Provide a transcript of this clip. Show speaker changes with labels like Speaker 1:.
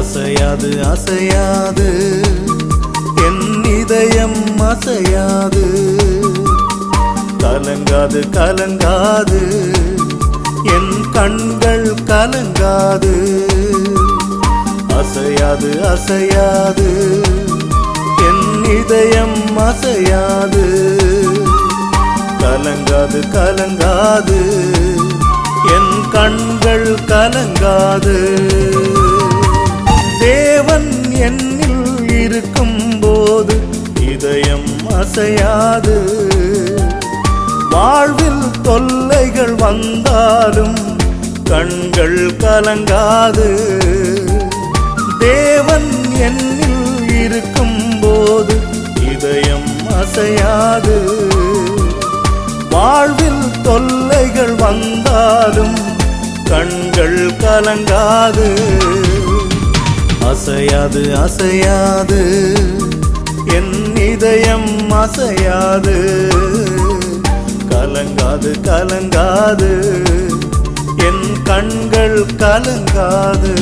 Speaker 1: அசையாது அசையாது என் இதயம் அசையாது, கலங்காது கலங்காது என் கண்கள் கலங்காது. அசையாது அசையாது என் இதயம் அசையாது, கலங்காது கலங்காது என் கண்கள் கலங்காது. தேவன் என்னில் இருக்கும் போது இதயம் அசையாது, வாழ்வில் தொல்லைகள் வந்தாலும் கண்கள் கலங்காது. தேவன் என்னில் இருக்கும் போது இதயம் அசையாது, வாழ்வில் தொல்லைகள் வந்தாலும் கண்கள் கலங்காது. அசையாது அசையாது என் இதயம் அசையாது, கலங்காது கலங்காது என் கண்கள் கலங்காது.